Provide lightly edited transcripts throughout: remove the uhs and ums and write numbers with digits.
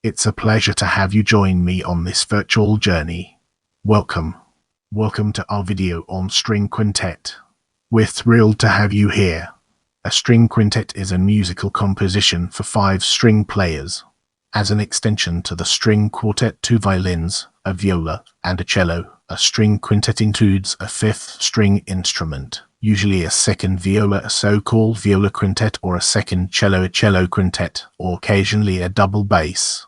It's a pleasure to have you join me on this virtual journey. Welcome. Welcome to our video on string quintet. We're thrilled to have you here. A string quintet is a musical composition for 5 string players. As an extension to the string quartet, 2 violins, a viola, and a cello, a string quintet includes a 5th string instrument, usually a second viola, a so-called viola quintet, or a second cello, a cello quintet, or occasionally a double bass.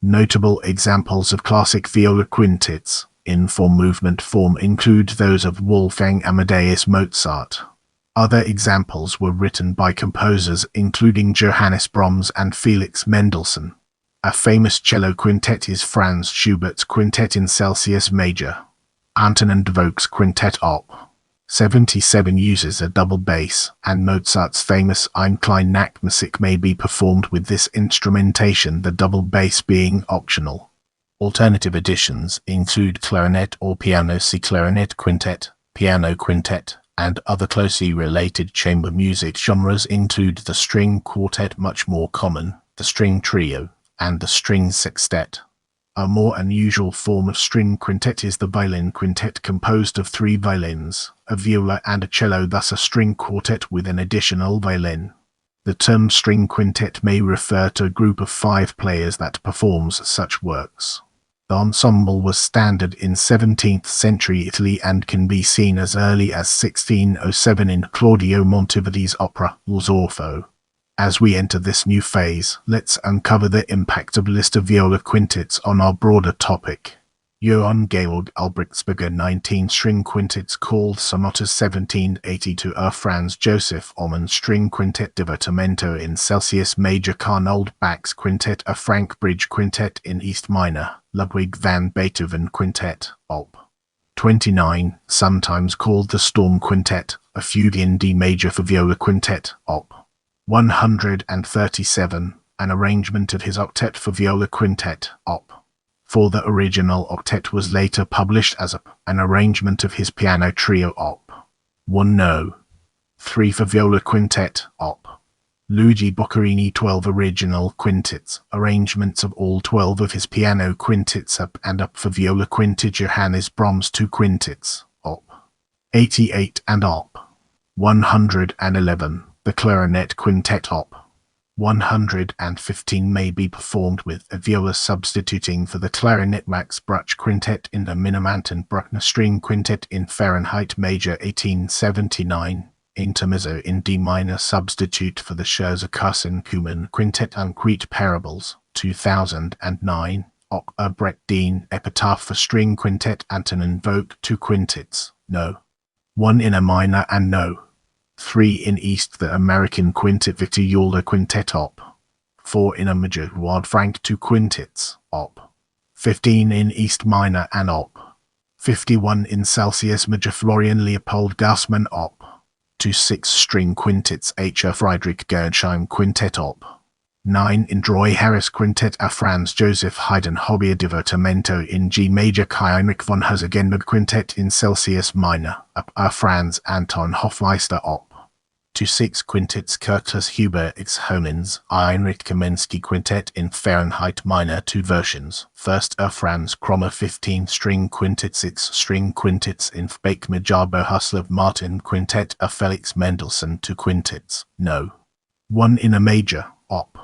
Notable examples of classic viola quintets in 4-movement form include those of Wolfgang Amadeus Mozart. Other examples were written by composers including Johannes, Brahms, and Felix Mendelssohn. A famous cello quintet is Franz Schubert's Quintet in Celsius Major. Antonín Dvořák's Quintet Op. 77 uses a double bass, and Mozart's famous Eine kleine Nachtmusik may be performed with this instrumentation, the double bass being optional. Alternative editions include clarinet or piano, see clarinet quintet, piano quintet, and other closely related chamber music genres include the string quartet, much more common, the string trio, and the string sextet. A more unusual form of string quintet is the violin quintet, composed of 3 violins, a viola, and a cello, thus a string quartet with an additional violin. The term string quintet may refer to a group of 5 players that performs such works. The ensemble was standard in 17th century Italy and can be seen as early as 1607 in Claudio Monteverdi's opera, Lo Zorfo. As we enter this new phase, let's uncover the impact of Liszt viola quintets on our broader topic. Johann Georg Albrecht's began 19 string quintets called Sonatas 1782, Franz Joseph Ormann's string quintet Divertimento in Celsius Major, Carl Bach's quintet, a Frank Bridge quintet in East Minor, Ludwig van Beethoven Quintet, Op. 29, sometimes called the Storm Quintet, a fugue in D major for viola quintet, Op. 137, an arrangement of his octet for viola quintet, Op. 4. The original octet was later published as an arrangement of his piano trio, Op. 1 No. 3 for viola quintet, Op. Luigi Boccherini. 12 original quintets, arrangements of all 12 of his piano quintets, up and up for viola quintet. Johannes Brahms. 2 quintets, Op. 88 and Op. 111. The clarinet quintet, Op. 115 may be performed with a viola substituting for the clarinet. Max Bruch Quintet in the Minimanton Bruckner string quintet in Fahrenheit Major 1879. Intermezzo in D minor substitute for the Scherzer Kuman Quintet. Uncrete Parables 2009. Op. Brecht Dean Epitaph for string quintet. Antonín Vogt. 2 quintets, No. 1 in A minor and No. 3 in East, the American Quintet Victor Yalda Quintet, Op. 4 in A major, Ward Frank. 2 quintets, Op. 15 in East minor and Op. 51 in Celsius Major, Florian Leopold Gassmann, Op. 2 6-string quintets, H. Friedrich Gernsheim Quintet, Op. 9 in Roy Harris Quintet, A Franz Joseph Haydn Hobby Divertimento in G major, Heinrich von Herzogenburg Quintet in Celsius minor, A Franz Anton Hofmeister, Op. 2 6 quintets, Curtis Huber X Honens, Heinrich Kamensky Quintet in Fahrenheit minor, 2 versions. First, A Franz Krommer 15-string quintets, 6-string quintets in Bach Majabo Huslav Martin Quintet, A Felix Mendelssohn. 2 quintets, No. 1 in A major, Op.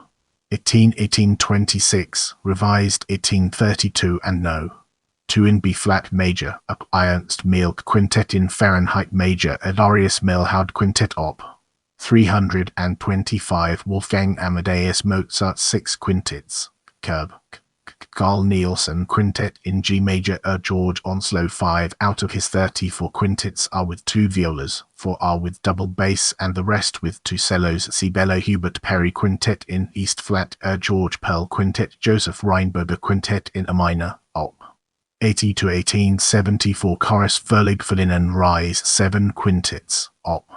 1826, revised 1832 and No. 2 in B-flat major, Up Ernst Mielck Quintet in Fahrenheit major, Adarius Milhaud Quintet, Op. 325. Wolfgang Amadeus Mozart 6 quintets, Curb. Carl Nielsen Quintet in G major, George Onslow. 5 out of his 34 quintets are with 2 violas, 4 are with double bass, and the rest with 2 cellos. See Bello Hubert Perry Quintet in East flat, George Pell Quintet, Joseph Reinberger Quintet in A minor, Op. 80 to 1874. Chorus Verlig Ferdinand Rise 7 quintets, Op.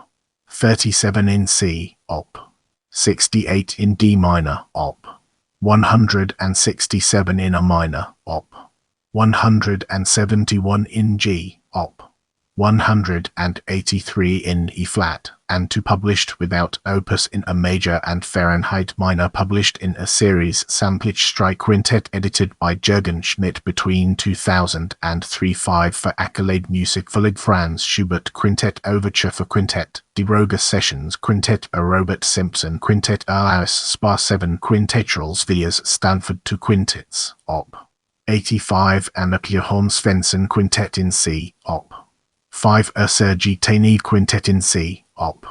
37 in C, Op. 68 in D minor, Op. 167 in A minor, Op. 171 in G, Op. 183 in E-flat, and 2 published without opus in A major and Fahrenheit minor published in a series Samplage Strike Quintet edited by Jürgen Schmidt between 2000 and 3-5 for Accolade Music Valid Franz Schubert Quintet Overture for Quintet, De Roga Sessions Quintet by Robert Simpson Quintet Alice Spa 7 Quintetrals Videos Stanford 2 Quintets, Op. 85 and a Johannes Svensson Quintet in C, Op. 5 Sergei Tanev Quintet in C, Op.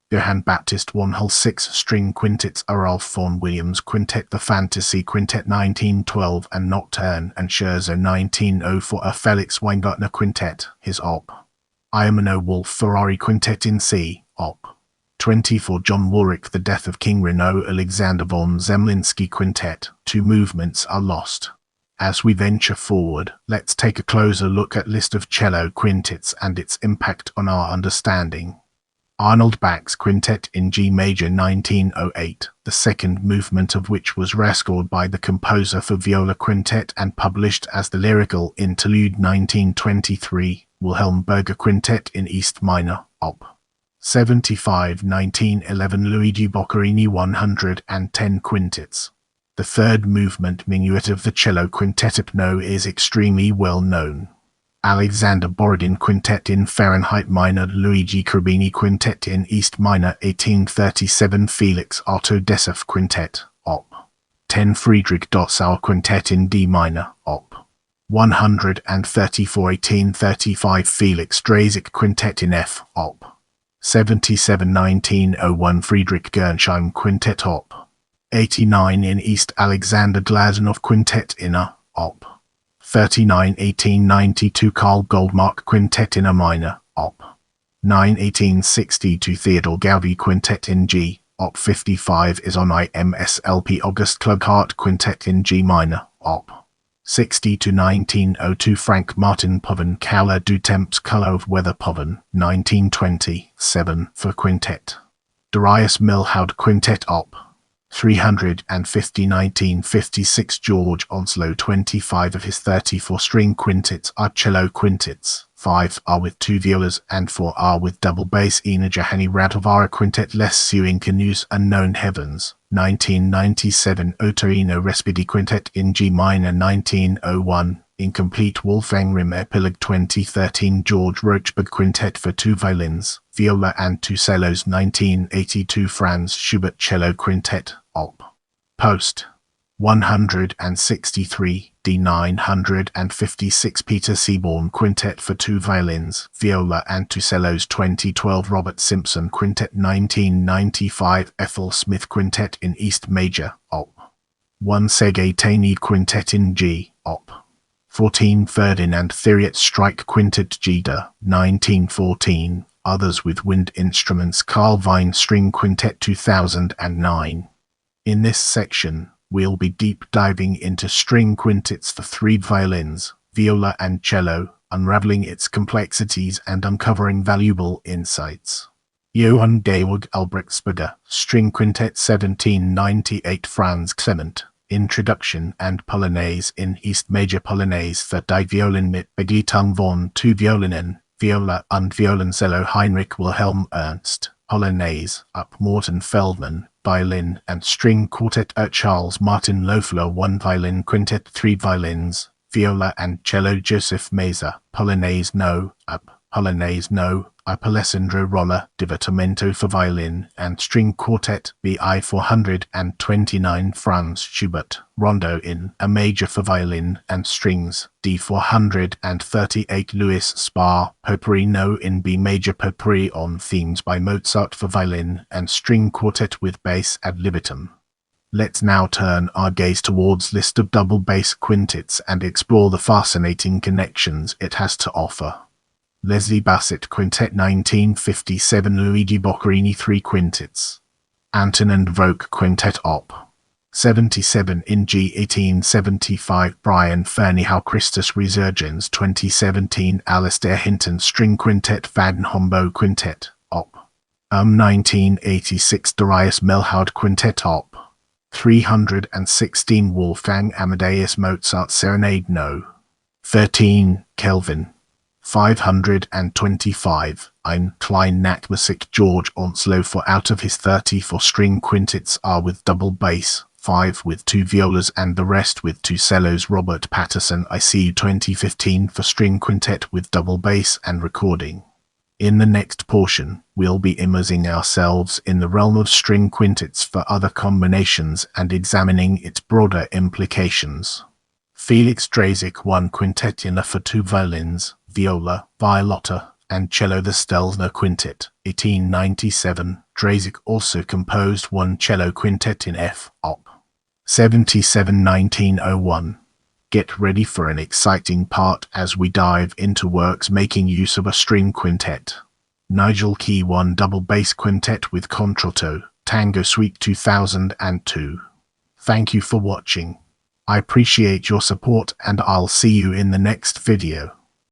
Johann Baptist 1 Hull 6 String Quintets Ralph Vaughan Williams Quintet The Fantasy Quintet 1912 and Nocturne and Scherzo 1904 A Felix Weingartner Quintet, his Op. Iamano Wolf Ferrari Quintet in C, Op. 24 John Warwick The Death of King Renaud Alexander von Zemlinsky Quintet, 2 movements are lost. As we venture forward, let's take a closer look at list of cello quintets and its impact on our understanding. Arnold Bach's Quintet in G major 1908, the second movement of which was rescored by the composer for viola quintet and published as the Lyrical Interlude 1923, Wilhelm Berger Quintet in East minor, Op. 75 1911 Luigi Boccherini 110 quintets. The third movement minuet of the cello quintet Hypno is extremely well known. Alexander Borodin Quintet in Fahrenheit minor Luigi Cherubini Quintet in East minor 1837 Felix Otto Dessauer Quintet, Op. 10 Friedrich Dosauer Quintet in D minor, Op. 134 1835 Felix Draeseke Quintet in F, Op. 77 1901 Friedrich Gernsheim Quintet, Op. 89 in East Alexander Glazunov Quintet in A, Op. 39 1892 Carl Goldmark Quintet in A minor, Op. 9 1862 Theodor Gaudi Quintet in G, Op. 55 is on IMSLP August Klughart Quintet in G minor, Op. 60 to 1902 Frank Martin Poven Kaller du Temps Color of Weather Poven, 1927 for Quintet. Darius Milhaud Quintet, Op. 350 1956 George Onslow 25 of his 34 string quintets are cello quintets, 5 are with 2 violas and 4 are with double bass. Ina Johanni Radovara Quintet Les Suing Canoes Unknown Heavens, 1997 Otorino Respidi Quintet in G minor 1901, Incomplete Wolfgang Rimm Epilogue 2013 George Rochberg Quintet for 2 violins, viola and 2 cellos 1982 Franz Schubert Cello Quintet, Op. Post. 163 D 956 Peter Seaborn Quintet for 2 violins, viola and 2 cellos 2012 Robert Simpson Quintet 1995 Ethel Smith Quintet in East major, Op. 1 Sergei Tanev Quintet in G, Op. 14 Ferdinand Thiriet Strike Quintet Gida, 1914, others with wind instruments Carl Vine String Quintet 2009. In this section, we'll be deep diving into string quintets for 3 violins, viola and cello, unraveling its complexities and uncovering valuable insights. Johann Georg Albrechtsberger, String Quintet 1798 Franz Clement, Introduction and Polonaise in East Major Polonaise für die Violin mit Begleitung von 2 Violinen, Viola und Violoncello Heinrich Wilhelm Ernst, Polonaise, Up Morton Feldman, Violin and String Quartet Charles Martin Loeffler 1 Violin Quintet 3 violins, viola and cello Joseph Meza, Polonaise No, Up, Polonaise No, Up Alessandro Rolla, Divertimento for violin and string quartet BI 429 Franz Schubert, Rondo in A major for violin and strings, D 438 Louis Spar, Potpourri No in B major Potpourri on themes by Mozart for violin and string quartet with bass ad libitum. Let's now turn our gaze towards list of double bass quintets and explore the fascinating connections it has to offer. Leslie Bassett Quintet 1957 Luigi Boccherini 3 quintets. Antonín Dvořák Quintet Op. 77 in G 1875 Brian Ferneyhough Christus Resurgens 2017 Alistair Hinton String Quintet Van Hombo Quintet Op. 1986 Darius Milhaud Quintet Op. 316 Wolfgang Amadeus Mozart Serenade No. 13 Kelvin. 525, Eine kleine Nachtmusik. George Onslow. 4 out of his 34 string quintets are with double bass, 5 with 2 violas and the rest with 2 cellos. Robert Patterson. ICU 2015 for string quintet with double bass and recording. In the next portion, we'll be immersing ourselves in the realm of string quintets for other combinations and examining its broader implications. Felix Dvořák. 1 quintet in A for 2 violins, viola, violetta, and cello. The Stelzner Quintet, 1897. Dvořák also composed 1 cello quintet in F, Op. 77, 1901. Get ready for an exciting part as we dive into works making use of a string quintet. Nigel Key. 1 double bass quintet with contralto, Tango Suite 2002. Thank you for watching. I appreciate your support and I'll see you in the next video.